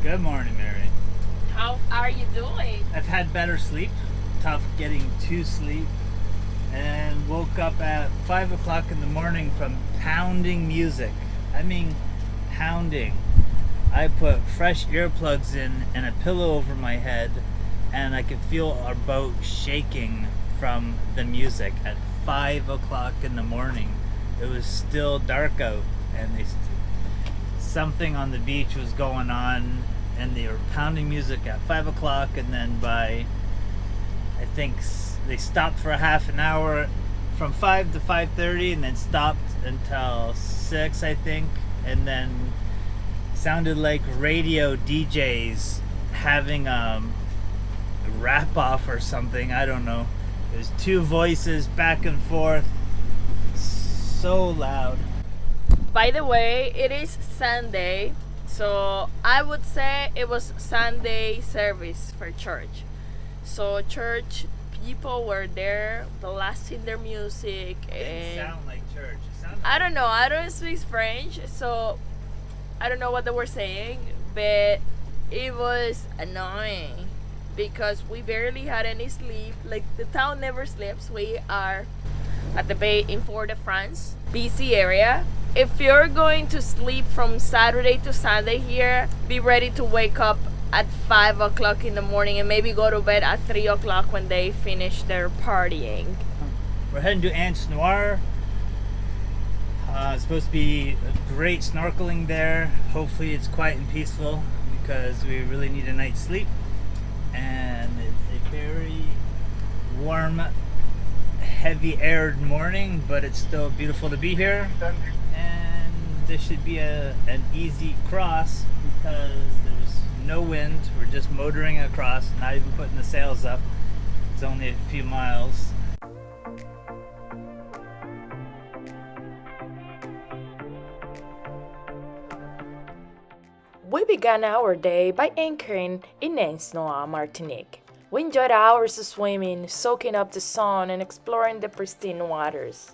Good morning, Mary. How are you doing? I've had better sleep. Tough getting to sleep. And woke up at 5 o'clock in the morning from pounding music. I mean, pounding. I put fresh earplugs in and a pillow over my head, and I could feel our boat shaking from the music at 5 o'clock in the morning. It was still dark out, and something on the beach was going on, and they were pounding music at 5 o'clock, and then by, I think, they stopped for a half an hour from 5 to 5:30, and then stopped until 6, I think, and then sounded like radio DJs having a rap off or something. I don't know. It was two voices back and forth, so loud. By the way, it is Sunday, so I would say it was Sunday service for church. So church people were there blasting their music. It didn't sound like church. It sounded I don't know. I don't speak French, so I don't know what they were saying, but it was annoying because we barely had any sleep. Like, the town never sleeps. We are at the bay in Fort-de-France, BC area. If you're going to sleep from Saturday to Sunday here, be ready to wake up at 5 o'clock in the morning and maybe go to bed at 3 o'clock when they finish their partying. We're heading to Anse Noire. It's supposed to be great snorkeling there. Hopefully it's quiet and peaceful because we really need a night's sleep. And it's a very warm, heavy-aired morning, but it's still beautiful to be here. And this should be an easy cross because there's no wind. We're just motoring across, not even putting the sails up. It's only a few miles. We began our day by anchoring in Anse Noire, Martinique. We enjoyed hours of swimming, soaking up the sun, and exploring the pristine waters.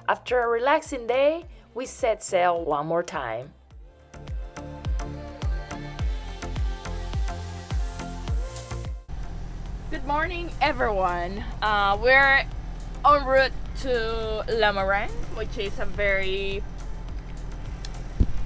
After a relaxing day, we set sail one more time. Good morning, everyone. We're en route to La Marine, which is a very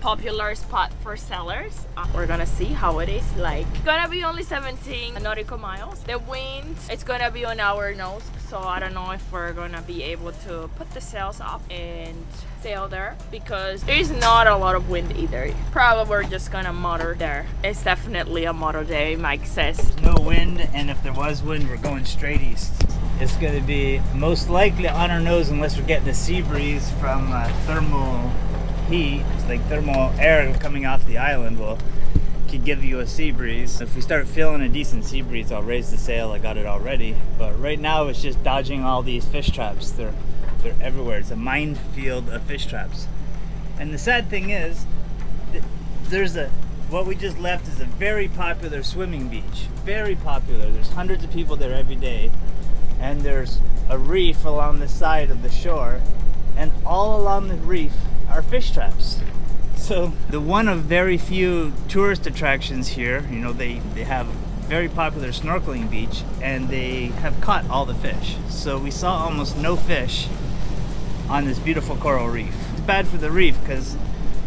popular spot for sailors. We're gonna see how it is like. It's gonna be only 17 nautical miles. The wind, it's gonna be on our nose, so I don't know if we're gonna be able to put the sails up and sail there because there's not a lot of wind either. Probably we're just gonna motor there. It's definitely a motor day, Mike says. There's no wind, and if there was wind, we're going straight east. It's going to be most likely on our nose unless we're getting a sea breeze from thermal heat. It's like thermal air coming off the island could give you a sea breeze. If we start feeling a decent sea breeze, I'll raise the sail. I got it already. But right now it's just dodging all these fish traps. They're everywhere. It's a minefield of fish traps. And the sad thing is, what we just left is a very popular swimming beach. Very popular. There's hundreds of people there every day. And there's a reef along the side of the shore, and all along the reef are fish traps. So the one of very few tourist attractions here, they have a very popular snorkeling beach, and they have caught all the fish. So we saw almost no fish on this beautiful coral reef. It's bad for the reef because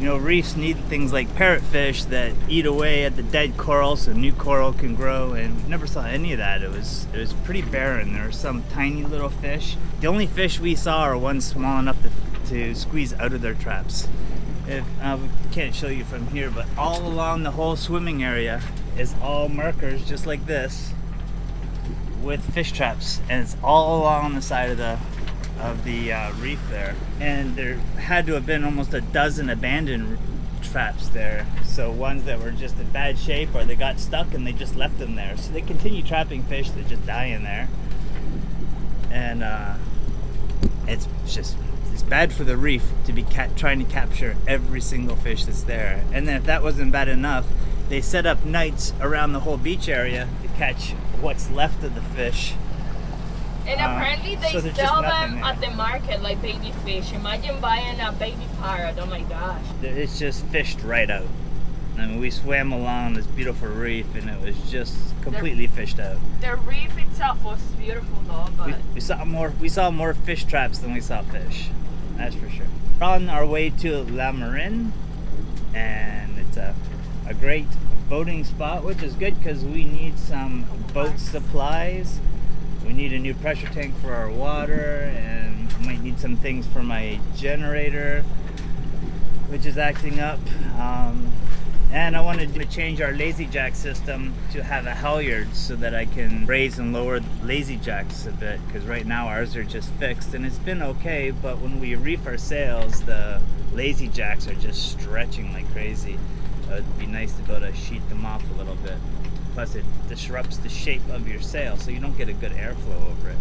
reefs need things like parrotfish that eat away at the dead coral so new coral can grow, and we never saw any of that. It was pretty barren. There were some tiny little fish. The only fish we saw are ones small enough to squeeze out of their traps. We can't show you from here, but all along the whole swimming area is all markers just like this with fish traps, and it's all along the side of the reef there. And there had to have been almost a dozen abandoned traps there, so ones that were just in bad shape or they got stuck and they just left them there. So they continue trapping fish that just die in there, and it's bad for the reef to be trying to capture every single fish that's there. And then if that wasn't bad enough, they set up nights around the whole beach area to catch what's left of the fish And apparently they so there's just sell nothing them there. at the market like baby fish. Imagine buying a baby parrot. Oh my gosh. It's just fished right out. I mean, we swam along this beautiful reef and it was just completely fished out. The reef itself was beautiful though, but We saw more fish traps than we saw fish. That's for sure. We're on our way to La Marine, and it's a great boating spot, which is good because we need some boat supplies. We need a new pressure tank for our water, and might need some things for my generator, which is acting up. And I wanted to change our lazy jack system to have a halyard so that I can raise and lower the lazy jacks a bit, because right now ours are just fixed and it's been okay, but when we reef our sails, the lazy jacks are just stretching like crazy. It'd be nice to be able to sheet them off a little bit. Plus it disrupts the shape of your sail, so you don't get a good airflow over it.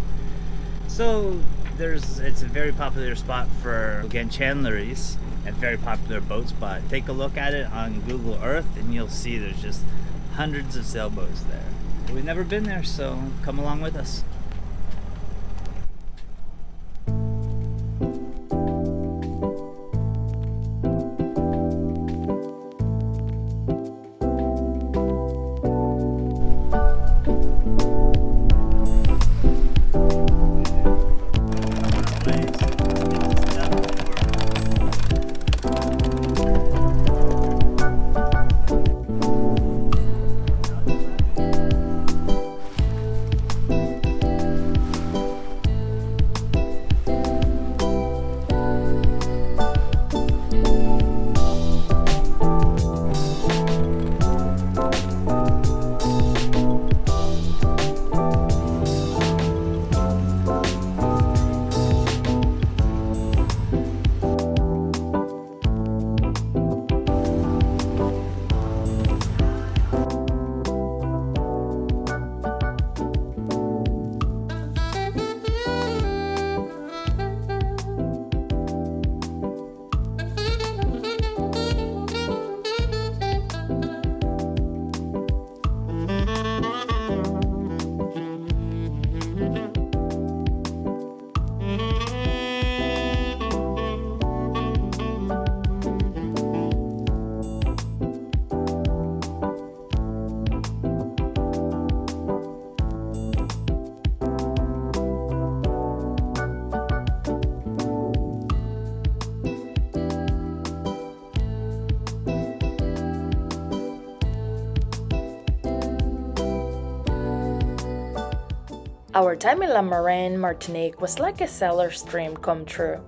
So it's a very popular spot for, again, chandleries, a very popular boat spot. Take a look at it on Google Earth and you'll see there's just hundreds of sailboats there. We've never been there, so come along with us. our time in La Marine, Martinique was like a sailor's dream come true.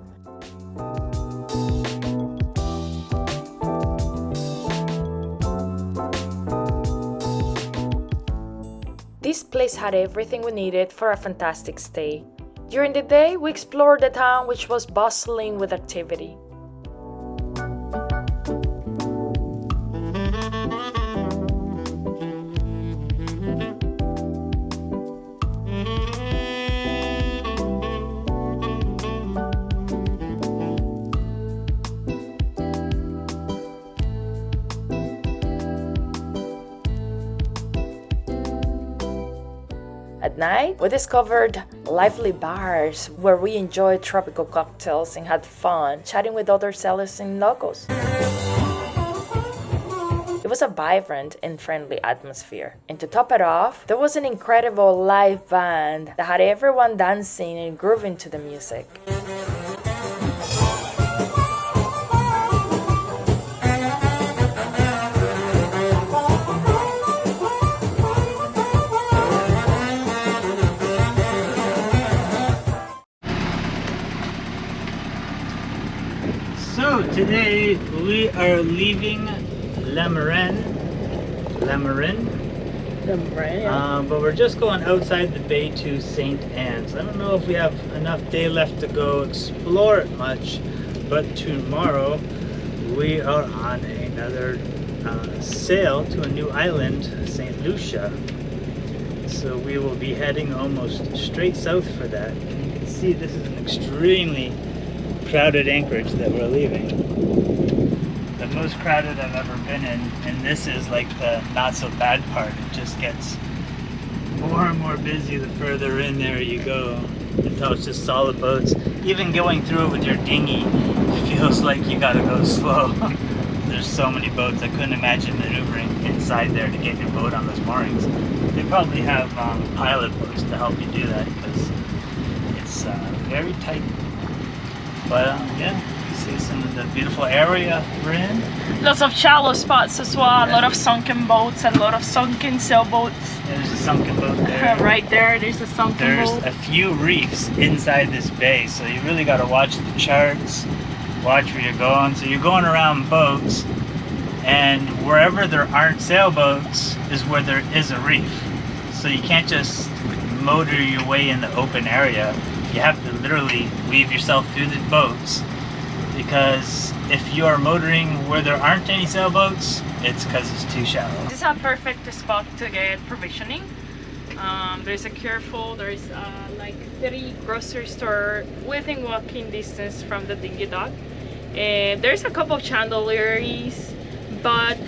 This place had everything we needed for a fantastic stay. During the day, we explored the town, which was bustling with activity. At night, we discovered lively bars where we enjoyed tropical cocktails and had fun chatting with other sailors and locals. It was a vibrant and friendly atmosphere. And to top it off, there was an incredible live band that had everyone dancing and grooving to the music. So today we are leaving La Marine, but we're just going outside the bay to St. Anne's. I don't know if we have enough day left to go explore it much, but tomorrow we are on another sail to a new island, St. Lucia. So we will be heading almost straight south for that. And you can see this is an extremely crowded anchorage that we're leaving. The most crowded I've ever been in, and this is like the not so bad part. It just gets more and more busy the further in there you go, until it's just solid boats. Even going through it with your dinghy feels like you gotta go slow. There's so many boats. I couldn't imagine maneuvering inside there to get your boat on those moorings. They probably have pilot boats to help you do that, because it's very tight. But yeah, you see some of the beautiful area we're in. Lots of shallow spots as well. A lot of sunken boats and a lot of sunken sailboats. Yeah, there's a sunken boat there. Right there, there's a sunken boat. There's a few reefs inside this bay, so you really got to watch the charts, watch where you're going. So you're going around boats, and wherever there aren't sailboats is where there is a reef. So you can't just motor your way in the open area. You have to literally weave yourself through the boats, because if you are motoring where there aren't any sailboats, it's because it's too shallow. This is a perfect spot to get provisioning. There's a Carrefour, there's like 30 grocery store within walking distance from the dinghy dock. And there's a couple of chandeliers, but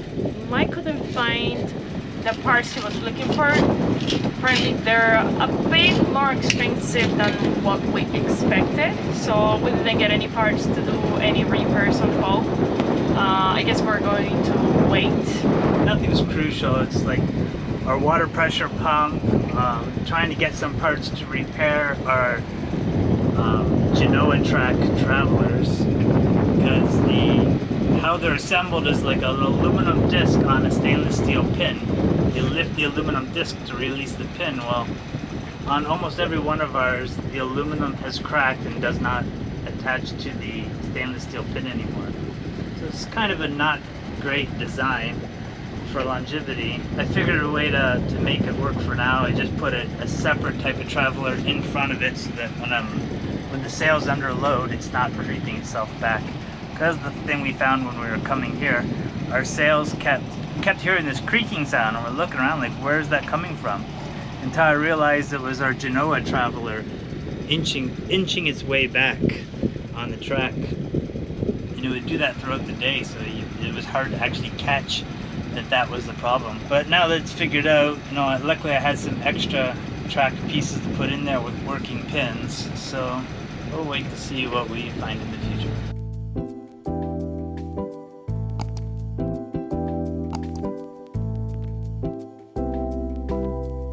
Mike couldn't find the parts he was looking for. Apparently they're a bit more expensive than what we expected, so we didn't get any parts to do any repairs on boat. I guess we're going to wait. Nothing's crucial. It's like our water pressure pump, trying to get some parts to repair our Genoa track travelers, because how they're assembled is like an aluminum disc on a stainless steel pin. You lift the aluminum disc to release the pin. Well, on almost every one of ours, the aluminum has cracked and does not attach to the stainless steel pin anymore. So it's kind of a not great design for longevity. I figured a way to make it work for now. I just put a separate type of traveler in front of it, so that when the sail's under load, it's not creeping itself back. Because the thing we found when we were coming here, our sails kept hearing this creaking sound, and we're looking around like, where's that coming from? Until I realized it was our Genoa traveler inching its way back on the track. And it would do that throughout the day, so it was hard to actually catch that was the problem. But now that it's figured out, luckily I had some extra track pieces to put in there with working pins, so we'll wait to see what we find in the future.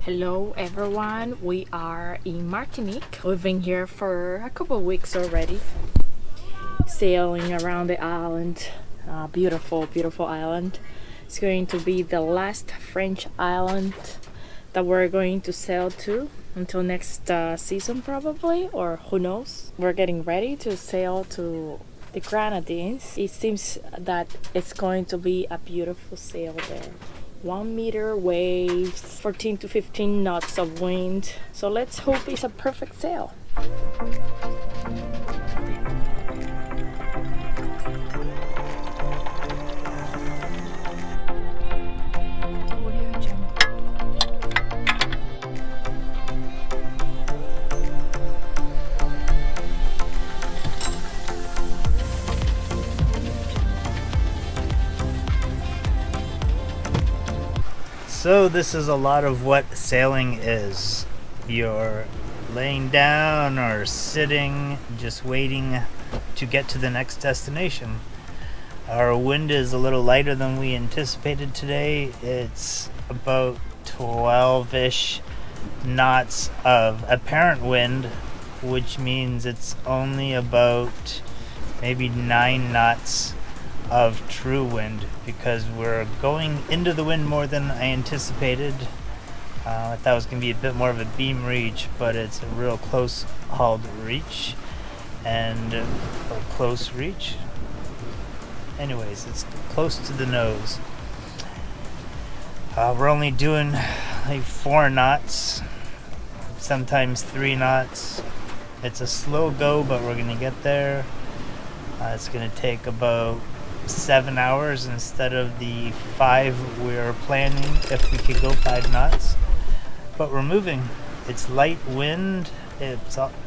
Hello everyone, we are in Martinique. We've been here for a couple of weeks already, sailing around the island. Beautiful, beautiful island. It's going to be the last French island that we're going to sail to until next season probably, or who knows. We're getting ready to sail to the Grenadines. It seems that it's going to be a beautiful sail there. 1 meter waves, 14 to 15 knots of wind. So let's hope it's a perfect sail. So this is a lot of what sailing is. You're laying down or sitting, just waiting to get to the next destination. Our wind is a little lighter than we anticipated today. It's about 12-ish knots of apparent wind, which means it's only about maybe 9 knots of true wind, because we're going into the wind more than I anticipated. I thought it was going to be a bit more of a beam reach, but it's a real close hauled reach and a close reach. Anyways, it's close to the nose. We're only doing like 4 knots, sometimes 3 knots. It's a slow go, but we're going to get there. It's going to take about 7 hours instead of the 5 we were planning, if we could go 5 knots. But we're moving. It's light wind,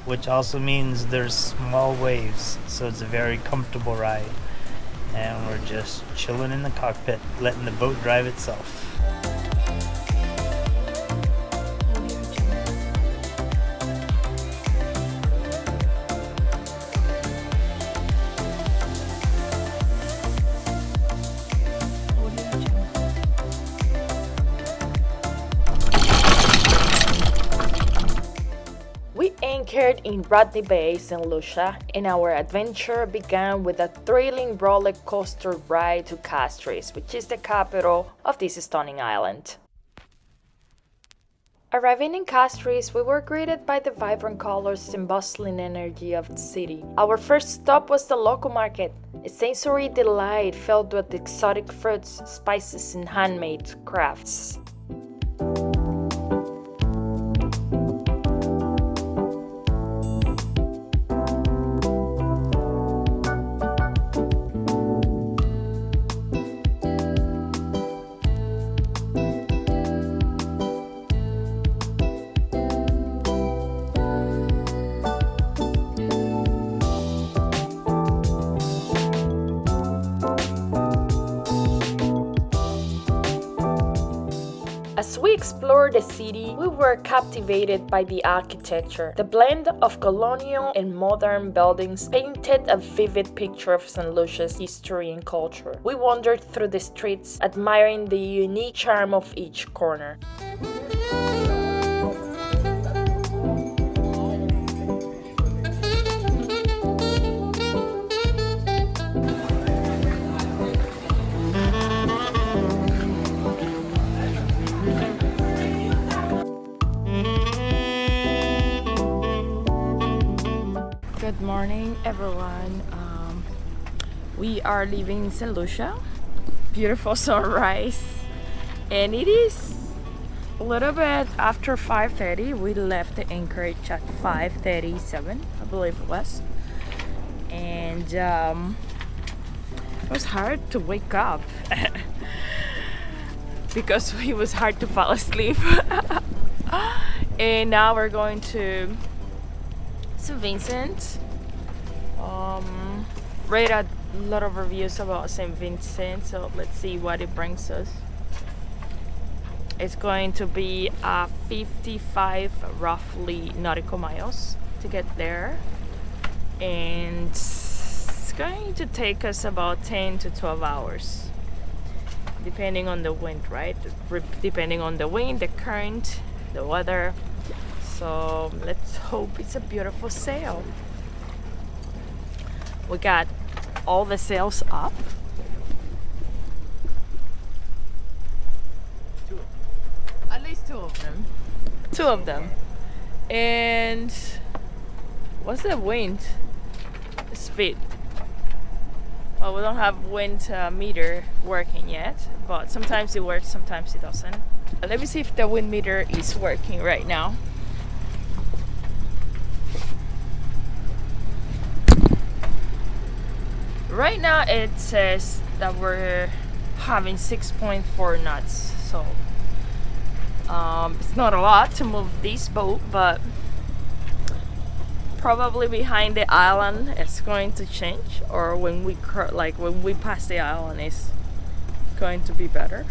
which also means there's small waves, so it's a very comfortable ride. And we're just chilling in the cockpit, letting the boat drive itself. anchored in Rodney Bay, St. Lucia, and our adventure began with a thrilling roller coaster ride to Castries, which is the capital of this stunning island. Arriving in Castries, we were greeted by the vibrant colors and bustling energy of the city. Our first stop was the local market, a sensory delight filled with exotic fruits, spices, and handmade crafts. As we explored the city, we were captivated by the architecture. The blend of colonial and modern buildings painted a vivid picture of St. Lucia's history and culture. We wandered through the streets, admiring the unique charm of each corner. Good morning, everyone. We are leaving St. Lucia. Beautiful sunrise, and it is a little bit after 5:30. We left the anchorage at 5:37, I believe it was, and it was hard to wake up because it was hard to fall asleep. And now we're going to St. Vincent. Read a lot of reviews about St. Vincent, so let's see what it brings us. It's going to be 55 roughly nautical miles to get there, and it's going to take us about 10 to 12 hours depending on the wind, right? Depending on the wind, the current, the weather. So let's hope it's a beautiful sail. We got all the sails up. At least two of them. Two of them. And what's the wind speed? Well, we don't have wind meter working yet, but sometimes it works, sometimes it doesn't. Let me see if the wind meter is working right now. Right now it says that we're having 6.4 knots, so it's not a lot to move this boat, but probably behind the island it's going to change, or when we pass the island it's going to be better.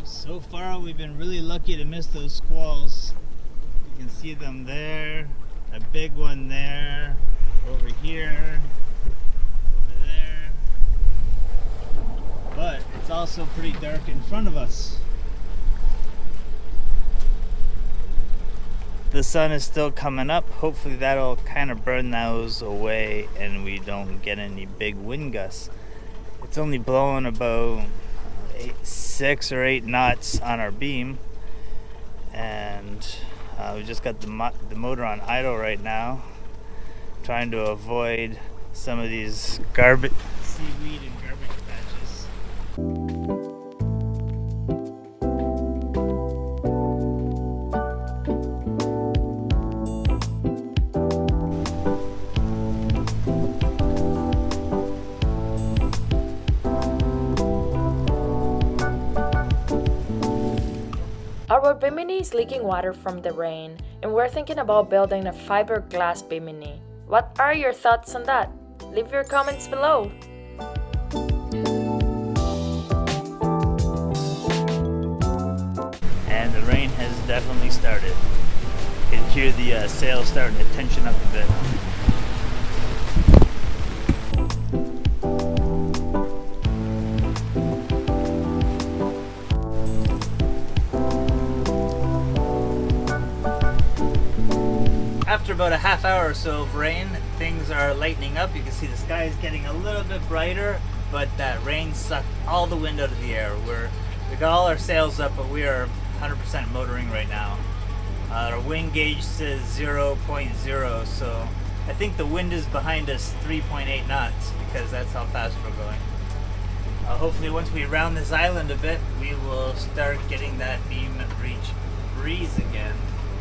So far we've been really lucky to miss those squalls. You can see them there, a big one there, over here, over there. But it's also pretty dark in front of us. The sun is still coming up. Hopefully that'll kind of burn those away and we don't get any big wind gusts. It's only blowing about 6 or 8 knots on our beam, and we just got the motor on idle right now, trying to avoid some of these garbage, seaweed and garbage patches. Our bimini is leaking water from the rain, and we're thinking about building a fiberglass bimini. What are your thoughts on that? Leave your comments below. And the rain has definitely started. can hear the sails starting to tension up a bit. After about a half hour or so of rain, things are lightening up. You can see the sky is getting a little bit brighter, but that rain sucked all the wind out of the air. We got all our sails up, but we are 100% motoring right now. Our wind gauge says 0.0, so I think the wind is behind us 3.8 knots because that's how fast we're going. Hopefully once we round this island a bit, we will start getting that beam reach breeze again.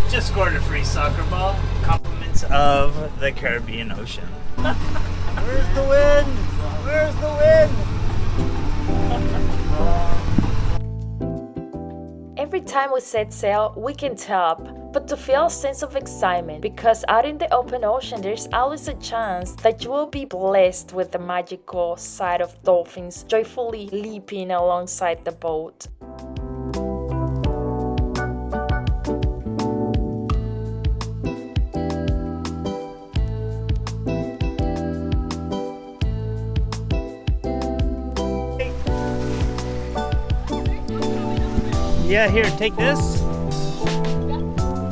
Just scored a free soccer ball. Compliments of the Caribbean Ocean. Where's the wind? Where's the wind? Every time we set sail, we can top, but to feel a sense of excitement, because out in the open ocean, there's always a chance that you will be blessed with the magical sight of dolphins joyfully leaping alongside the boat. Yeah, here, take this.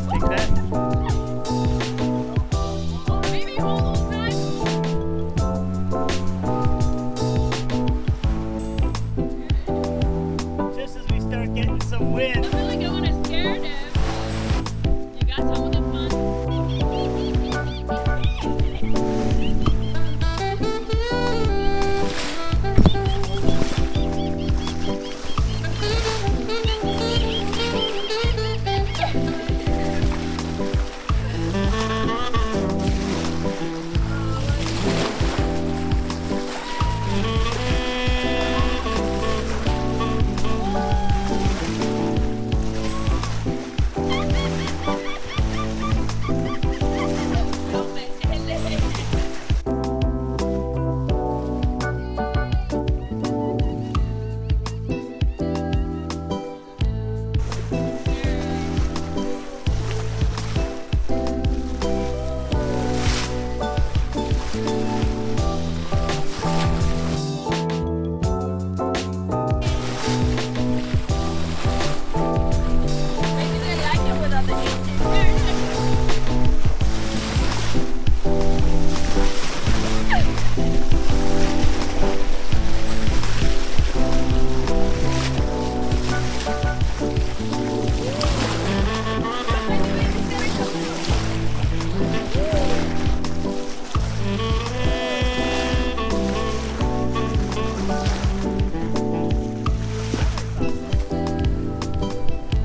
Take that. Maybe hold on tight. Just as we start getting some wind. I feel like I want to scare them. You got some of the fun?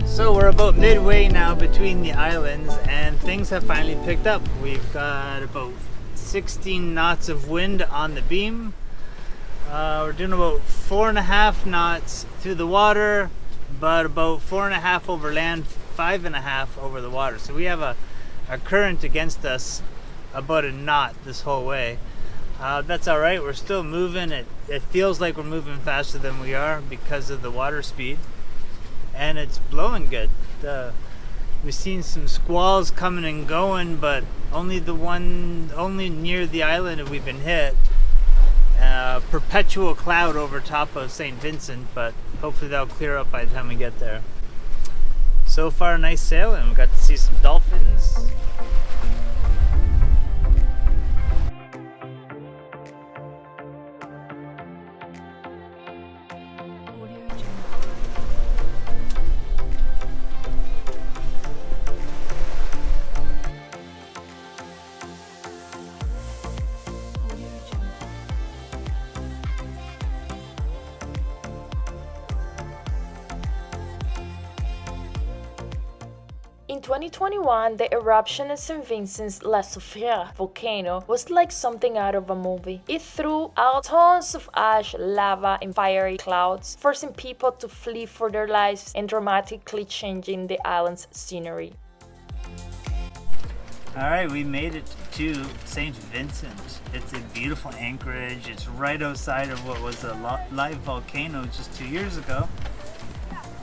So we're about midway now between the islands and things have finally picked up. We've got about 16 knots of wind on the beam. We're doing about 4.5 knots through the water, but about 4.5 over land, 5.5 over the water. So we have a current against us about a knot this whole way. That's all right, we're still moving. It feels like we're moving faster than we are because of the water speed. And it's blowing good. We've seen some squalls coming and going, but only near the island have we been hit. Perpetual cloud over top of St. Vincent, but hopefully that'll clear up by the time we get there. So far, nice sailing. We got to see some dolphins. In 2021, the eruption at St. Vincent's La Soufrière volcano was like something out of a movie. It threw out tons of ash, lava, and fiery clouds, forcing people to flee for their lives and dramatically changing the island's scenery. Alright, we made it to St. Vincent. It's a beautiful anchorage. It's right outside of what was a live volcano just 2 years ago.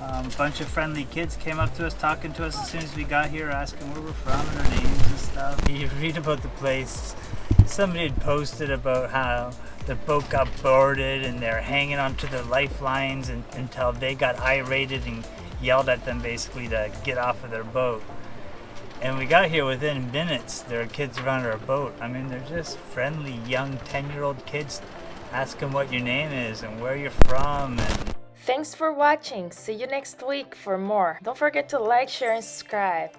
A bunch of friendly kids came up to us, talking to us as soon as we got here, asking where we're from and our names and stuff. You read about the place. Somebody had posted about how the boat got boarded and they're hanging onto the lifelines until they got irated and yelled at them basically to get off of their boat. And we got here within minutes. There are kids around our boat. I mean, they're just friendly young 10-year-old kids asking what your name is and where you're from. And Thanks for watching. See you next week for more. Don't forget to like, share, and subscribe.